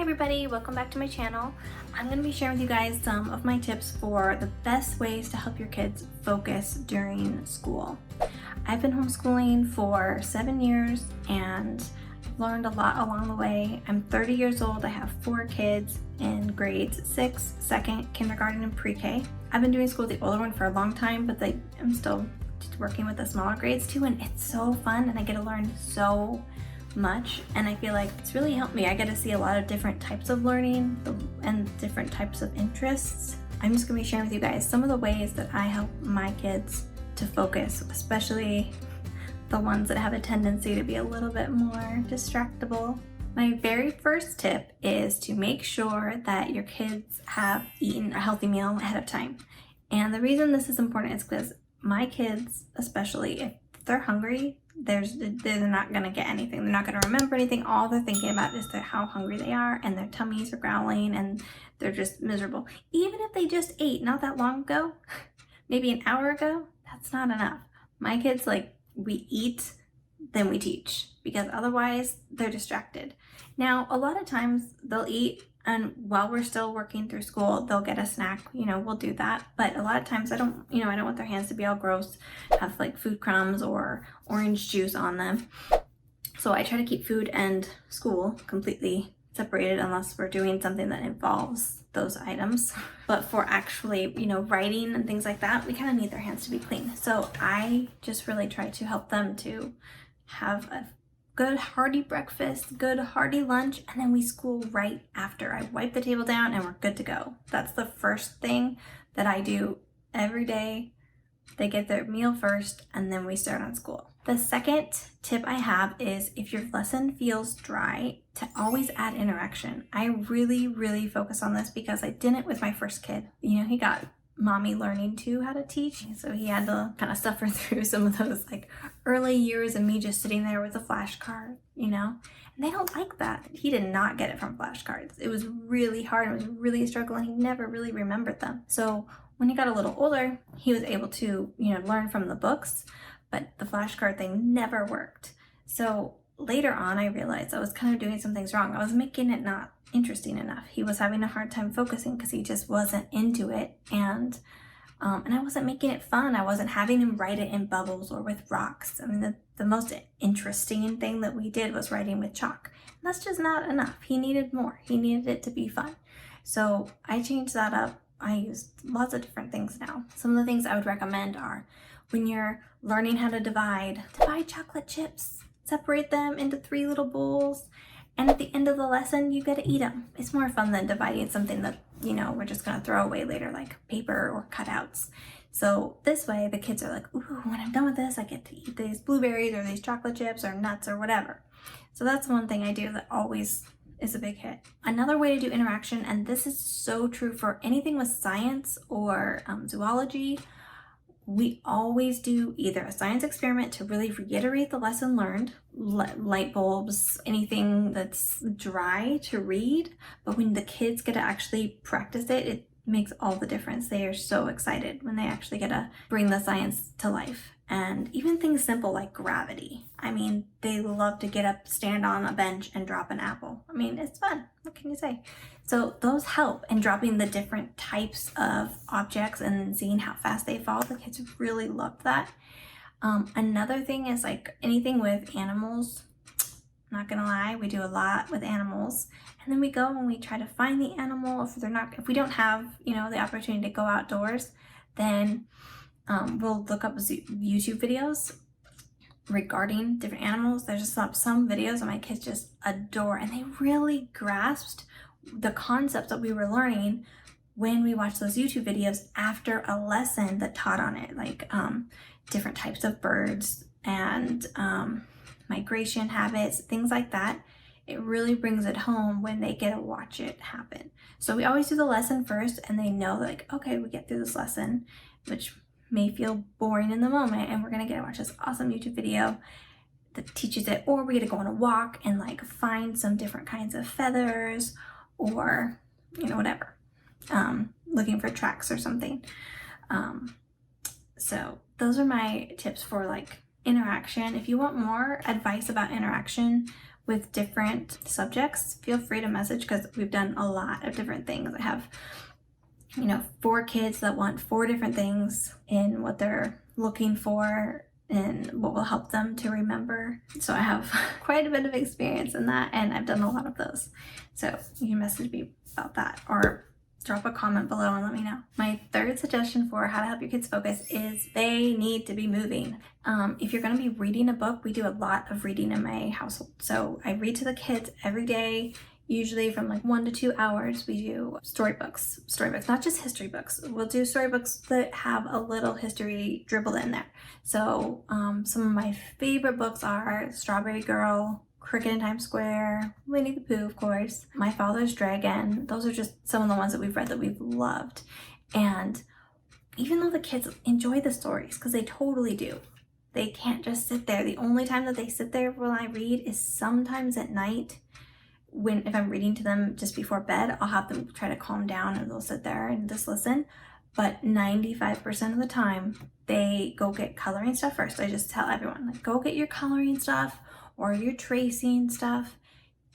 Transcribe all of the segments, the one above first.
everybody, welcome back to my channel. I'm going to be sharing with you guys some of my tips for the best ways to help your kids focus during school. I've been homeschooling for 7 years and learned a lot along the way. I'm 30 years old. I have 4 kids in grades 6, 2nd, kindergarten, and pre-K. I've been doing school with the older one for a long time, but I'm still working with the smaller grades too, and it's so fun and I get to learn so much, and I feel like it's really helped me. I get to see a lot of different types of learning and different types of interests. I'm just gonna be sharing with you guys some of the ways that I help my kids to focus, especially the ones that have a tendency to be a little bit more distractible. My very first tip is to make sure that your kids have eaten a healthy meal ahead of time. And the reason this is important is because my kids, especially if they're hungry, they're not gonna get anything. They're not gonna remember anything. All they're thinking about is how hungry they are, and their tummies are growling and they're just miserable. Even if they just ate not that long ago, maybe an hour ago, that's not enough. My kids, we eat, then we teach, because otherwise they're distracted. Now, a lot of times they'll eat, and while we're still working through school, they'll get a snack, we'll do that. But a lot of times I don't want their hands to be all gross, have food crumbs or orange juice on them. So I try to keep food and school completely separated unless we're doing something that involves those items. But for actually, writing and things like that, we kind of need their hands to be clean. So I just really try to help them to have a good hearty breakfast, good hearty lunch, and then we school right after. I wipe the table down and we're good to go. That's the first thing that I do every day. They get their meal first and then we start on school. The second tip I have is, if your lesson feels dry, to always add interaction. I really focus on this because I didn't with my first kid. He got mommy learning too how to teach, so he had to kind of suffer through some of those early years of me just sitting there with a flashcard, and they don't like that. He did not get it from flashcards. It was really hard. It was really a struggle, and he never really remembered them. So when he got a little older, he was able to learn from the books, but the flashcard thing never worked. So later on, I realized I was kind of doing some things wrong. I was making it not interesting enough. He was having a hard time focusing because he just wasn't into it, and I wasn't making it fun. I wasn't having him write it in bubbles or with rocks. I mean, the most interesting thing that we did was writing with chalk. And that's just not enough. He needed more. He needed it to be fun. So I changed that up. I use lots of different things now. Some of the things I would recommend are, when you're learning how to divide chocolate chips. Separate them into 3 little bowls, and at the end of the lesson, you get to eat them. It's more fun than dividing something that, we're just gonna throw away later, like paper or cutouts. So this way, the kids are like, ooh, when I'm done with this, I get to eat these blueberries or these chocolate chips or nuts or whatever. So that's one thing I do that always is a big hit. Another way to do interaction, and this is so true for anything with science or zoology, we always do either a science experiment to really reiterate the lesson learned, light bulbs, anything that's dry to read, but when the kids get to actually practice it, it makes all the difference. They are so excited when they actually get to bring the science to life. And even things simple like gravity. I mean, they love to get up, stand on a bench, and drop an apple. I mean, it's fun. What can you say? So those help in dropping the different types of objects and then seeing how fast they fall. The kids really love that. Another thing is anything with animals. Not gonna lie, we do a lot with animals. And then we go and we try to find the animal. If we don't have, the opportunity to go outdoors, then we'll look up YouTube videos regarding different animals. There's just some videos that my kids just adore, and they really grasped the concepts that we were learning when we watched those YouTube videos after a lesson that taught on it, different types of birds and migration habits, things like that. It really brings it home when they get to watch it happen. So we always do the lesson first, and they know okay, we get through this lesson, which may feel boring in the moment, and we're gonna get to watch this awesome YouTube video that teaches it, or we get to go on a walk and find some different kinds of feathers, or whatever, looking for tracks or something. So those are my tips for interaction. If you want more advice about interaction with different subjects, feel free to message because we've done a lot of different things. I have 4 kids that want 4 different things in what they're looking for and what will help them to remember. So I have quite a bit of experience in that, and I've done a lot of those. So you can message me about that or drop a comment below and let me know. My third suggestion for how to help your kids focus is they need to be moving. If you're going to be reading a book, we do a lot of reading in my household. So I read to the kids every day, usually from like 1 to 2 hours. We do storybooks, not just history books. We'll do storybooks that have a little history dribbled in there. So some of my favorite books are Strawberry Girl, Cricket in Times Square, Winnie the Pooh, of course, My Father's Dragon. Those are just some of the ones that we've read that we've loved. And even though the kids enjoy the stories, because they totally do, they can't just sit there. The only time that they sit there when I read is sometimes at night. If I'm reading to them just before bed, I'll have them try to calm down and they'll sit there and just listen. But 95% of the time, they go get coloring stuff first. I just tell everyone, like, go get your coloring stuff or your tracing stuff,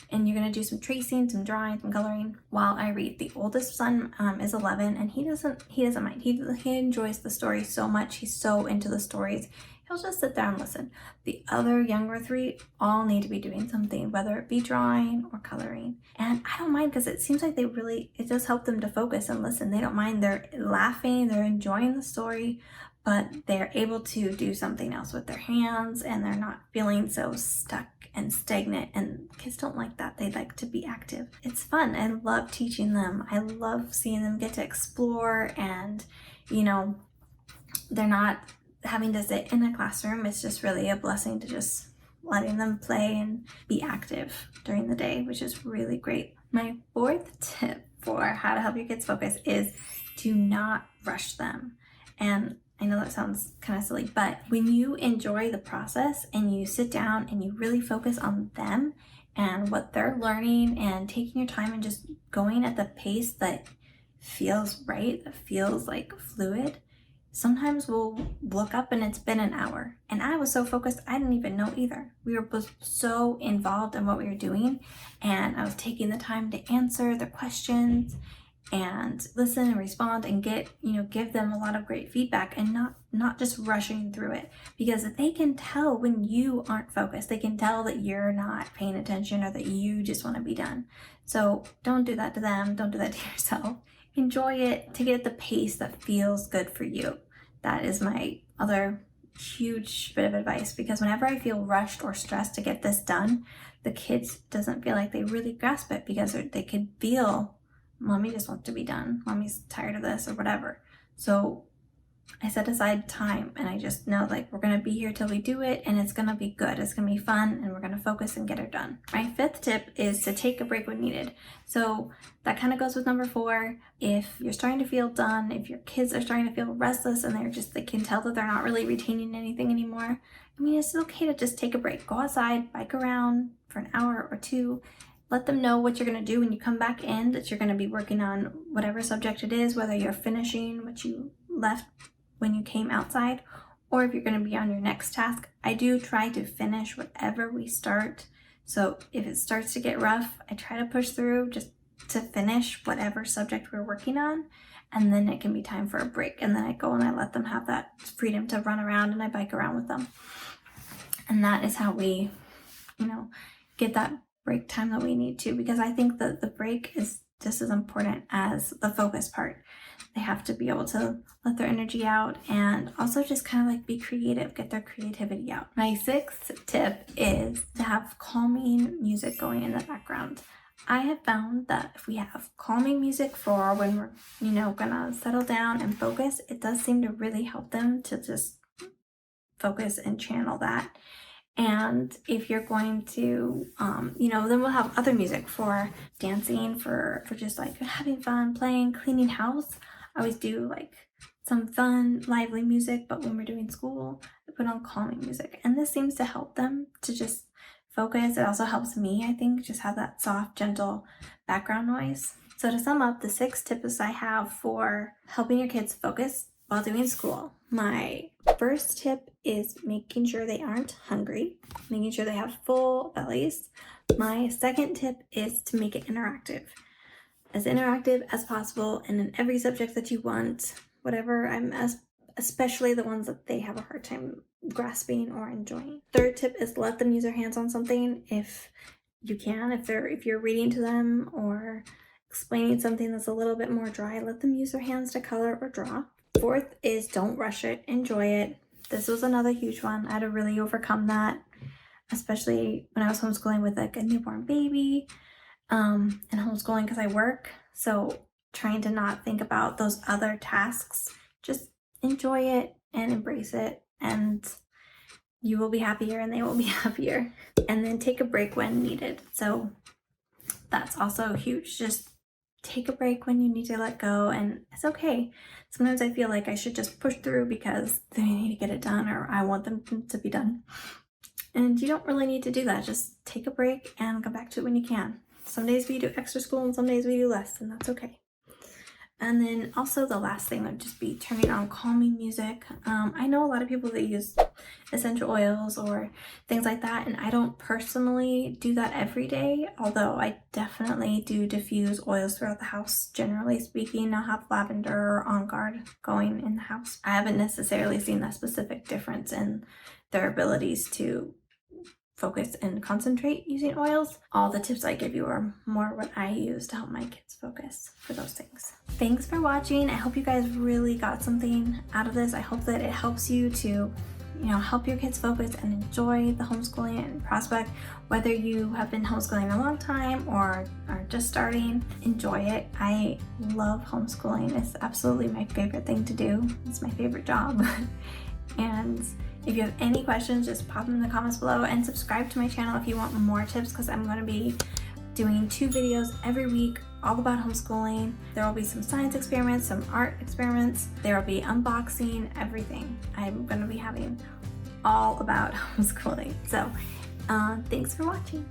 and you're gonna do some tracing, some drawing, some coloring while I read. The oldest son is 11, and he doesn't mind. He enjoys the story so much. He's so into the stories. He'll just sit there and listen. The other younger 3 all need to be doing something, whether it be drawing or coloring. And I don't mind because it seems like it does help them to focus and listen. They don't mind. They're laughing, they're enjoying the story, but they're able to do something else with their hands and they're not feeling so stuck and stagnant. And kids don't like that. They like to be active. It's fun. I love teaching them. I love seeing them get to explore, and they're not having to sit in a classroom. It's just really a blessing to just letting them play and be active during the day, which is really great. My 4th tip for how to help your kids focus is to not rush them. And I know that sounds kind of silly, but when you enjoy the process and you sit down and you really focus on them and what they're learning and taking your time and just going at the pace that feels right, that feels like fluid, sometimes we'll look up and it's been an hour. And I was so focused, I didn't even know either. We were both so involved in what we were doing, and I was taking the time to answer the questions and listen and respond and give them a lot of great feedback, and not just rushing through it, because they can tell when you aren't focused. They can tell that you're not paying attention or that you just want to be done. So don't do that to them. Don't do that to yourself. Enjoy it. Take it at the pace that feels good for you. That is my other huge bit of advice, because whenever I feel rushed or stressed to get this done, the kids doesn't feel like they really grasp it, because they could feel, Mommy just wants to be done. Mommy's tired of this or whatever. So I set aside time, and I just know, like, we're going to be here till we do it, and it's going to be good. It's going to be fun, and we're going to focus and get it done. My 5th tip is to take a break when needed. So that kind of goes with number 4. If you're starting to feel done, if your kids are starting to feel restless and they can tell that they're not really retaining anything anymore, it's okay to just take a break. Go outside, bike around for an hour or 2. Let them know what you're going to do when you come back in, that you're going to be working on whatever subject it is, whether you're finishing what you left when you came outside, or if you're going to be on your next task. I do try to finish whatever we start. So if it starts to get rough, I try to push through just to finish whatever subject we're working on, and then it can be time for a break. And then I go and I let them have that freedom to run around, and I bike around with them. And that is how we, get that break time that we need to, because I think that the break is just as important as the focus part. They have to be able to let their energy out and also just kind of like be creative, get their creativity out. My 6th tip is to have calming music going in the background. I have found that if we have calming music for when we're, gonna settle down and focus, it does seem to really help them to just focus and channel that. And if you're going to, then we'll have other music for dancing, for just like having fun, playing, cleaning house. I always do like some fun, lively music, but when we're doing school, I put on calming music. And this seems to help them to just focus. It also helps me, I think, just have that soft, gentle background noise. So to sum up, the 6 tips I have for helping your kids focus while doing school. My first tip is making sure they aren't hungry, making sure they have full bellies. My second tip is to make it interactive. As interactive as possible and in every subject that you want, whatever, especially the ones that they have a hard time grasping or enjoying. Third tip is let them use their hands on something if you can. If you're reading to them or explaining something that's a little bit more dry, let them use their hands to color or draw. Fourth is don't rush it, enjoy it. This was another huge one. I had to really overcome that, especially when I was homeschooling with like a newborn baby, and homeschooling because I work. So trying to not think about those other tasks, just enjoy it and embrace it, and you will be happier and they will be happier. And then take a break when needed. So that's also huge. Just take a break when you need to let go, and it's okay. Sometimes I feel like I should just push through because they need to get it done or I want them to be done. And you don't really need to do that. Just take a break and go back to it when you can. Some days we do extra school and some days we do less, and that's okay. And then also the last thing would just be turning on calming music. I know a lot of people that use essential oils or things like that, and I don't personally do that every day, although I definitely do diffuse oils throughout the house. Generally speaking, I'll have lavender or On Guard going in the house. I haven't necessarily seen that specific difference in their abilities to focus and concentrate using oils. All the tips I give you are more what I use to help my kids focus for those things. Thanks for watching. I hope you guys really got something out of this. I hope that it helps you to, help your kids focus and enjoy the homeschooling prospect. Whether you have been homeschooling a long time or are just starting, enjoy it. I love homeschooling. It's absolutely my favorite thing to do. It's my favorite job. And if you have any questions, just pop them in the comments below and subscribe to my channel if you want more tips, because I'm going to be doing 2 videos every week all about homeschooling. There will be some science experiments, some art experiments. There will be unboxing, everything. I'm going to be having all about homeschooling. So thanks for watching.